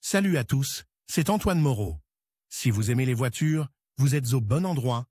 Salut à tous, c'est Antoine Moreau. Si vous aimez les voitures, vous êtes au bon endroit.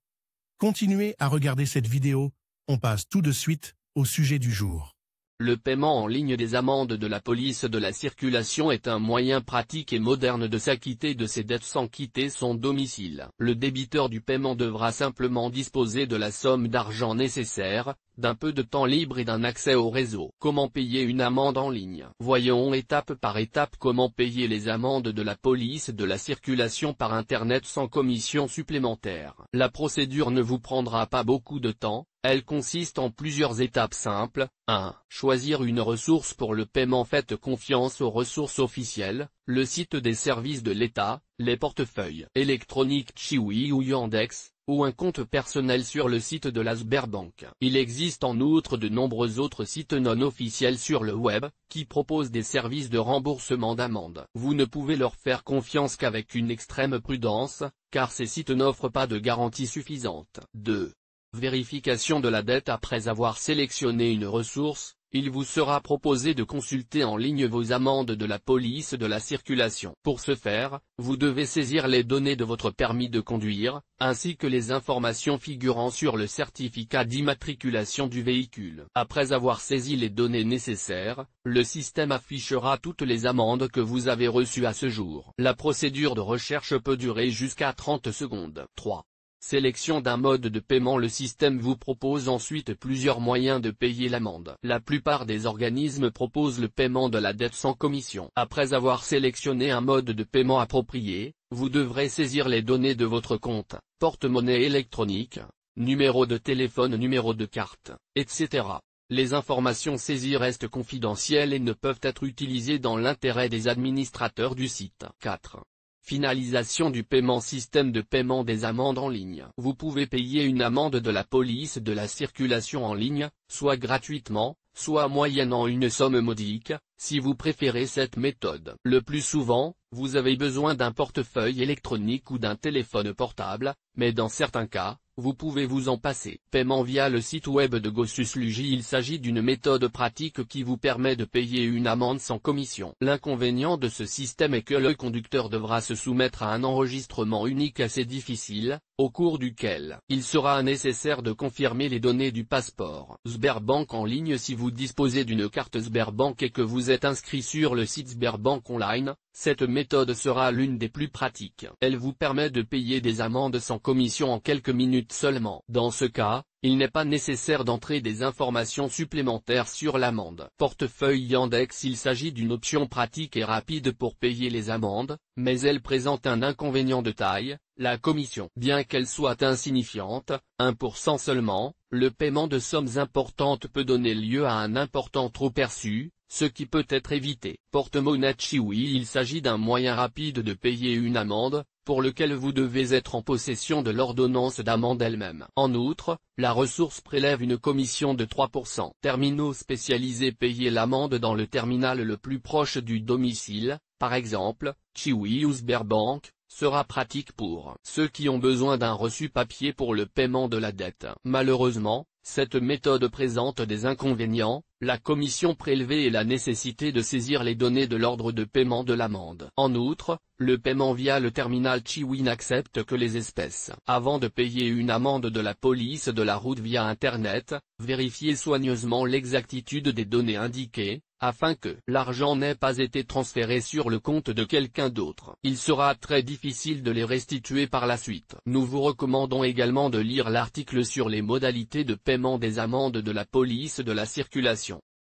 Continuez à regarder cette vidéo, on passe tout de suite au sujet du jour. Le paiement en ligne des amendes de la police de la circulation est un moyen pratique et moderne de s'acquitter de ses dettes sans quitter son domicile. Le débiteur du paiement devra simplement disposer de la somme d'argent nécessaire, d'un peu de temps libre et d'un accès au réseau. Comment payer une amende en ligne? Voyons étape par étape comment payer les amendes de la police de la circulation par Internet sans commission supplémentaire. La procédure ne vous prendra pas beaucoup de temps. Elle consiste en plusieurs étapes simples. 1. Choisir une ressource pour le paiement. Faites confiance aux ressources officielles, le site des services de l'État, les portefeuilles électroniques Chewy ou Yandex, ou un compte personnel sur le site de la Sberbank. Il existe en outre de nombreux autres sites non officiels sur le web, qui proposent des services de remboursement d'amendes. Vous ne pouvez leur faire confiance qu'avec une extrême prudence, car ces sites n'offrent pas de garantie suffisante. 2. Vérification de la dette. Après avoir sélectionné une ressource, il vous sera proposé de consulter en ligne vos amendes de la police de la circulation. Pour ce faire, vous devez saisir les données de votre permis de conduire, ainsi que les informations figurant sur le certificat d'immatriculation du véhicule. Après avoir saisi les données nécessaires, le système affichera toutes les amendes que vous avez reçues à ce jour. La procédure de recherche peut durer jusqu'à 30 secondes. 3. Sélection d'un mode de paiement. Le système vous propose ensuite plusieurs moyens de payer l'amende. La plupart des organismes proposent le paiement de la dette sans commission. Après avoir sélectionné un mode de paiement approprié, vous devrez saisir les données de votre compte, porte-monnaie électronique, numéro de téléphone, numéro de carte, etc. Les informations saisies restent confidentielles et ne peuvent être utilisées dans l'intérêt des administrateurs du site. 4. Finalisation du paiement. Système de paiement des amendes en ligne. Vous pouvez payer une amende de la police de la circulation en ligne, soit gratuitement, soit moyennant une somme modique, si vous préférez cette méthode. Le plus souvent, vous avez besoin d'un portefeuille électronique ou d'un téléphone portable, mais dans certains cas, vous pouvez vous en passer. Paiement via le site web de Gossuslugi. Il s'agit d'une méthode pratique qui vous permet de payer une amende sans commission. L'inconvénient de ce système est que le conducteur devra se soumettre à un enregistrement unique assez difficile, au cours duquel il sera nécessaire de confirmer les données du passeport. Sberbank en ligne. Si vous disposez d'une carte Sberbank et que vous êtes inscrit sur le site Sberbank Online, cette méthode sera l'une des plus pratiques. Elle vous permet de payer des amendes sans commission en quelques minutes seulement. Dans ce cas, il n'est pas nécessaire d'entrer des informations supplémentaires sur l'amende. Portefeuille Yandex. Il s'agit d'une option pratique et rapide pour payer les amendes, mais elle présente un inconvénient de taille, la commission. Bien qu'elle soit insignifiante, 1% seulement, le paiement de sommes importantes peut donner lieu à un important trop-perçu, ce qui peut être évité. Porte-monnaie Chewy. Il s'agit d'un moyen rapide de payer une amende, pour lequel vous devez être en possession de l'ordonnance d'amende elle-même. En outre, la ressource prélève une commission de 3%. Terminaux spécialisés. Payer l'amende dans le terminal le plus proche du domicile, par exemple, Chewy ou Sberbank, sera pratique pour ceux qui ont besoin d'un reçu papier pour le paiement de la dette. Malheureusement, cette méthode présente des inconvénients, la commission prélevée et la nécessité de saisir les données de l'ordre de paiement de l'amende. En outre, le paiement via le terminal Chewy n'accepte que les espèces. Avant de payer une amende de la police de la route via Internet, vérifiez soigneusement l'exactitude des données indiquées, afin que l'argent n'ait pas été transféré sur le compte de quelqu'un d'autre. Il sera très difficile de les restituer par la suite. Nous vous recommandons également de lire l'article sur les modalités de paiement des amendes de la police de la circulation.